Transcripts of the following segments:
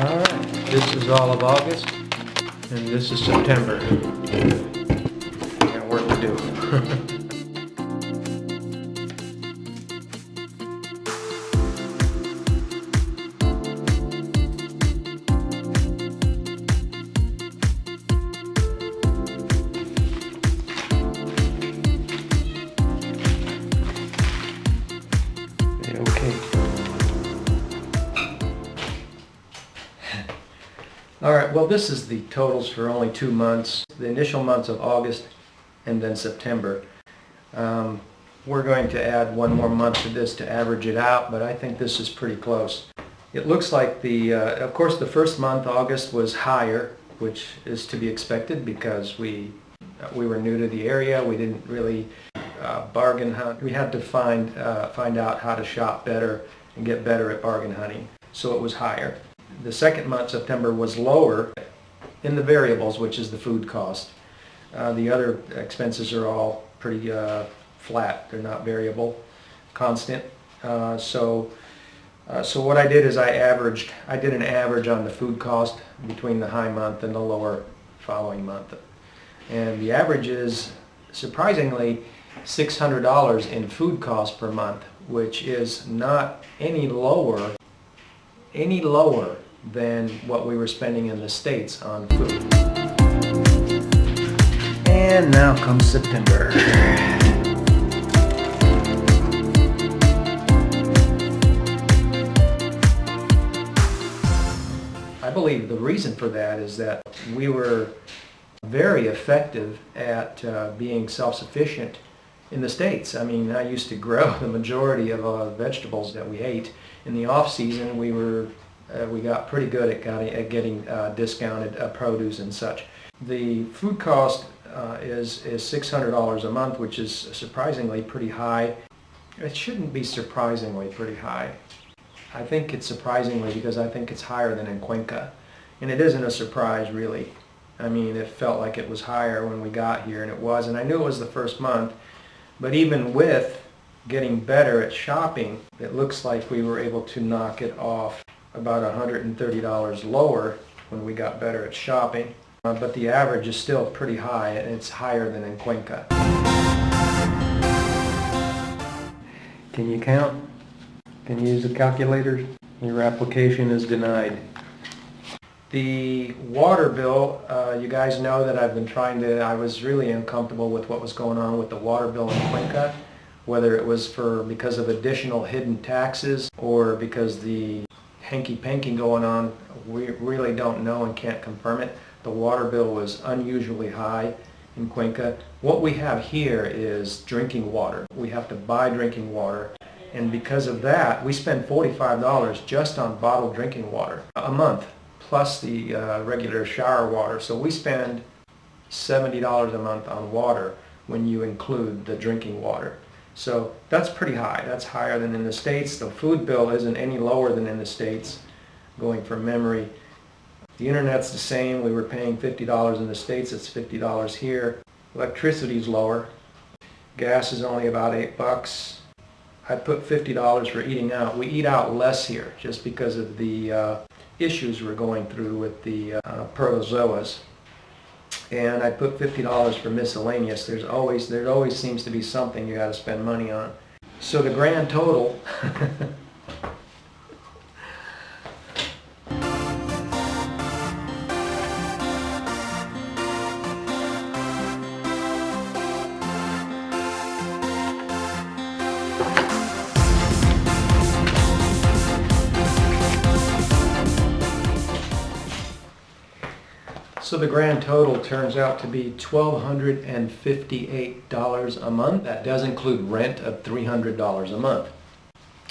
Alright, this is all of August, and this is September. Got work to do. Alright, well this is the totals for only 2 months, the initial months of August and then September. We're going to add one more month to this to average it out, but I think this is pretty close. It looks like of course the first month, August, was higher, which is to be expected because we were new to the area. We didn't really bargain hunt. We had to find out how to shop better and get better at bargain hunting, so it was higher. The second month, September, was lower in the variables, which is the food cost. The other expenses are all pretty flat. They're not variable, constant. So what I did is I did an average on the food cost between the high month and the lower following month. And the average is, surprisingly, $600 in food cost per month, which is not any lower than what we were spending in the States on food. And now comes September. I believe the reason for that is that we were very effective at being self-sufficient in the States. I mean, I used to grow the majority of vegetables that we ate. In the off-season, we got pretty good at getting discounted produce and such. The food cost is $600 a month, which is surprisingly pretty high. It shouldn't be surprisingly pretty high. I think it's surprisingly because I think it's higher than in Cuenca. And it isn't a surprise, really. I mean, it felt like it was higher when we got here, and it was. And I knew it was the first month. But even with getting better at shopping, it looks like we were able to knock it off about $130 lower when we got better at shopping. But the average is still pretty high, and it's higher than in Cuenca. Can you count? Can you use a calculator? Your application is denied. The water bill, you guys know that I was really uncomfortable with what was going on with the water bill in Cuenca, whether it was because of additional hidden taxes or because the hanky-panky going on. We really don't know and can't confirm it. The water bill was unusually high in Cuenca. What we have here is drinking water. We have to buy drinking water, and because of that, we spend $45 just on bottled drinking water a month, plus the regular shower water. So we spend $70 a month on water when you include the drinking water. So that's pretty high. That's higher than in the States. The food bill isn't any lower than in the States, going from memory. The internet's the same. We were paying $50 in the States. It's $50 here. Electricity's lower. Gas is only about $8. I put $50 for eating out. We eat out less here just because of the issues we're going through with the protozoas. And I put $50 for miscellaneous. There always seems to be something you got to spend money on. So the grand total turns out to be $1,258 a month. That does include rent of $300 a month.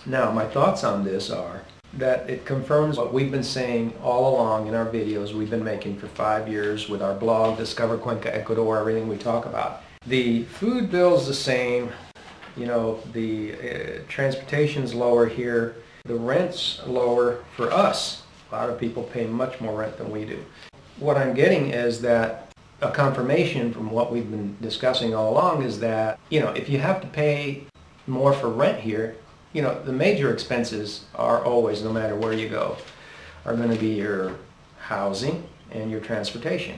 Now, my thoughts on this are that it confirms what we've been saying all along in our videos we've been making for 5 years with our blog, Discover Cuenca Ecuador, everything we talk about. The food bill's the same. You know, the transportation's lower here. The rent's lower for us. A lot of people pay much more rent than we do. What I'm getting is that a confirmation from what we've been discussing all along is that, you know, if you have to pay more for rent here, you know, the major expenses are always, no matter where you go. are going to be your housing and your transportation.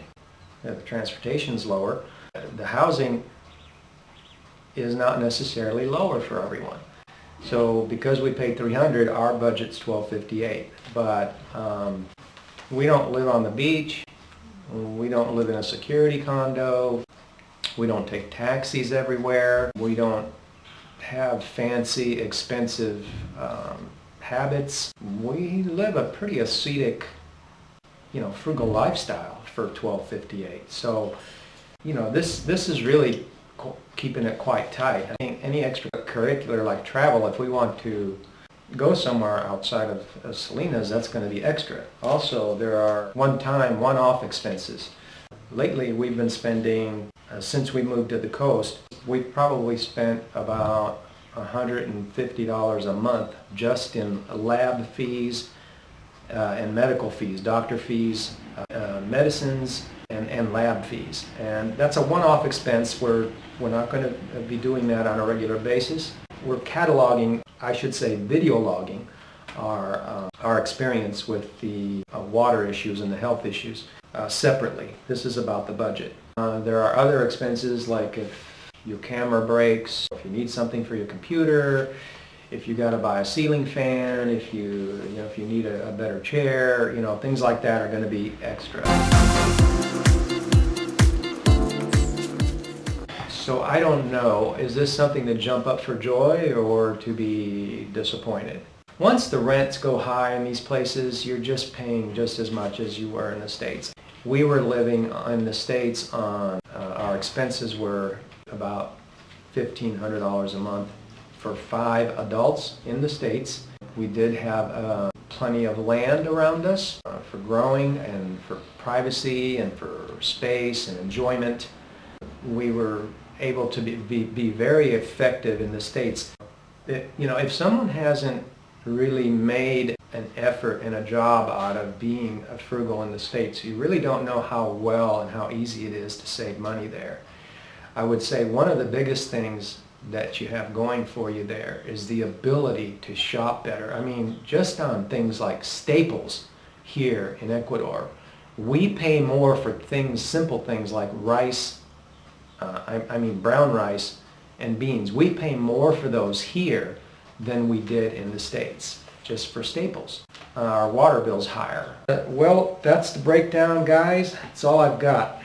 If the transportation's lower, the housing is not necessarily lower for everyone. So because we paid $300, our budget's $1,258. But we don't live on the beach. We don't live in a security condo. We don't take taxis everywhere. We don't have fancy, expensive habits. We live a pretty ascetic, frugal lifestyle for $1,258. So, this is really keeping it quite tight. I think any extracurricular like travel, if we want to go somewhere outside of Salinas, that's going to be extra. Also, there are one-time, one-off expenses. Lately, we've been spending, since we moved to the coast, we've probably spent about $150 a month just in lab fees and medical fees, doctor fees, medicines, and lab fees. And that's a one-off expense. We're not going to be doing that on a regular basis. We're cataloging, I should say video logging, our experience with the water issues and the health issues separately. This is about the budget. There are other expenses, like if your camera breaks, if you need something for your computer, if you got to buy a ceiling fan, if you need a better chair, things like that are going to be extra. So I don't know, is this something to jump up for joy or to be disappointed? Once the rents go high in these places, you're just paying just as much as you were in the States. We were living in the States on, our expenses were about $1,500 a month for 5 adults in the States. We did have plenty of land around us for growing and for privacy and for space and enjoyment. We were able to be very effective in the States. If someone hasn't really made an effort and a job out of being frugal in the States, you really don't know how well and how easy it is to save money there. I would say one of the biggest things that you have going for you there is the ability to shop better. I mean, just on things like staples here in Ecuador, we pay more for things, simple things like rice, brown rice and beans. We pay more for those here than we did in the States, just for staples. Our water bill's higher. Well, that's the breakdown, guys. That's all I've got.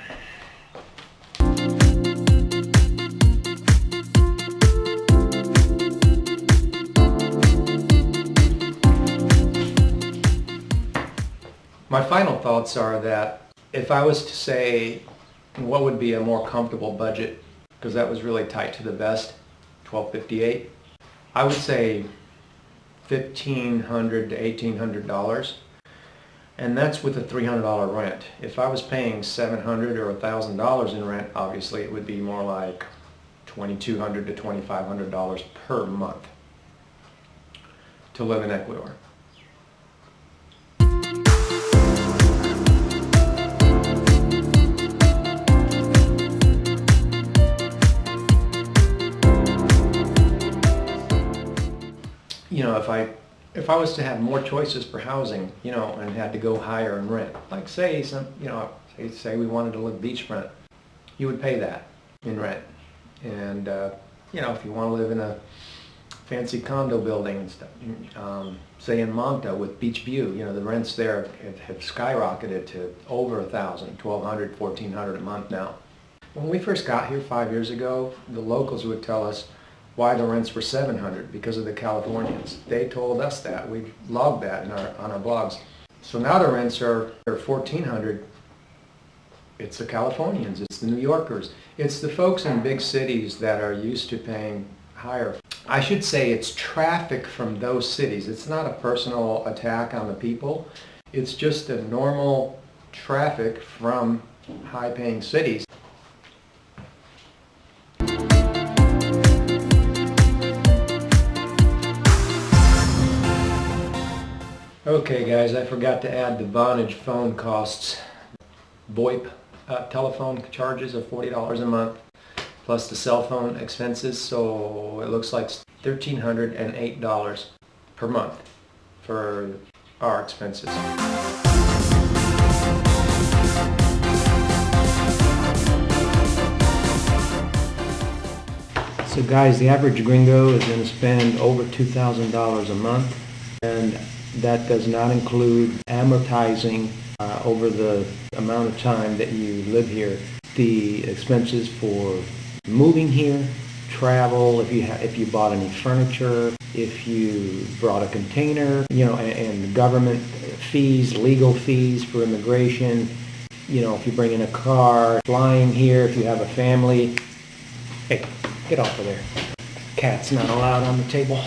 My final thoughts are that if I was to say what would be a more comfortable budget, because that was really tight to the vest, $1,258, I would say $1,500 to $1,800, and that's with a $300 rent. If I was paying $700 or $1,000 in rent, obviously it would be more like $2,200 to $2,500 per month to live in Ecuador. If I was to have more choices for housing, and had to go higher in rent, like say we wanted to live beachfront, you would pay that in rent. And if you want to live in a fancy condo building and stuff, say in Manta with beach view, the rents there have skyrocketed to over $1,000, $1,200, $1,400 a month now. When we first got here 5 years ago, the locals would tell us why the rents were $700 because of the Californians. They told us that. We logged that on our blogs. So now the rents are $1,400. It's the Californians, it's the New Yorkers, it's the folks in big cities that are used to paying higher. I should say it's traffic from those cities. It's not a personal attack on the people. It's just a normal traffic from high-paying cities. Okay guys, I forgot to add the Vonage phone costs. VoIP telephone charges of $40 a month, plus the cell phone expenses, so it looks like $1,308 per month for our expenses. So guys, the average gringo is going to spend over $2,000 a month, and that does not include amortizing over the amount of time that you live here. The expenses for moving here, travel, if you bought any furniture, if you brought a container, and government fees, legal fees for immigration, if you bring in a car, flying here, if you have a family. Hey, get off of there. Cat's not allowed on the table.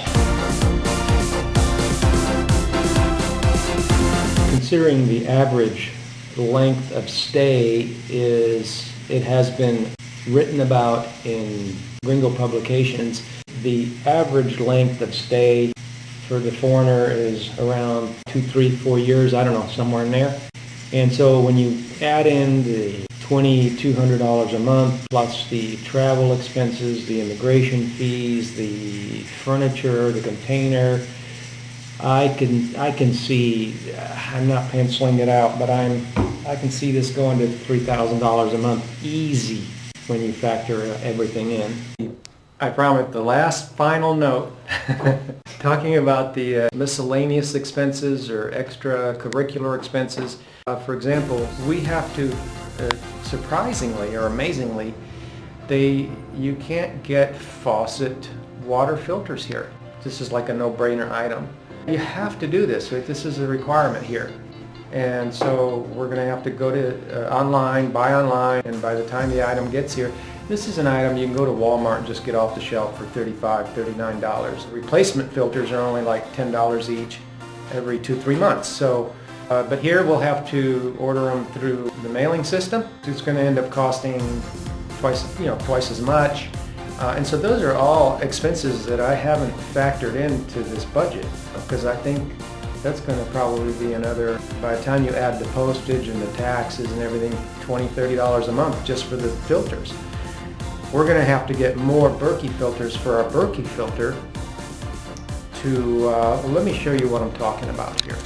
Considering the average length of stay it has been written about in gringo publications, the average length of stay for the foreigner is around 2, 3, 4 years, I don't know, somewhere in there. And so when you add in the $2,200 a month plus the travel expenses, the immigration fees, the furniture, the container, I can see, I'm not penciling it out, but I can see this going to $3,000 a month easy when you factor everything in. I promise the last final note, talking about the miscellaneous expenses or extracurricular expenses. For example, we have to, surprisingly or amazingly, you can't get faucet water filters here. This is like a no-brainer item. You have to do this, right? This is a requirement here. And so we're going to have to go to online, buy online, and by the time the item gets here, this is an item you can go to Walmart and just get off the shelf for $35, $39. Replacement filters are only like $10 each every 2-3 months. So, but here we'll have to order them through the mailing system. It's going to end up costing twice as much. And so those are all expenses that I haven't factored into this budget, because I think that's going to probably be another, by the time you add the postage and the taxes and everything, $20, $30 a month just for the filters. We're going to have to get more Berkey filters for our Berkey filter to, let me show you what I'm talking about here.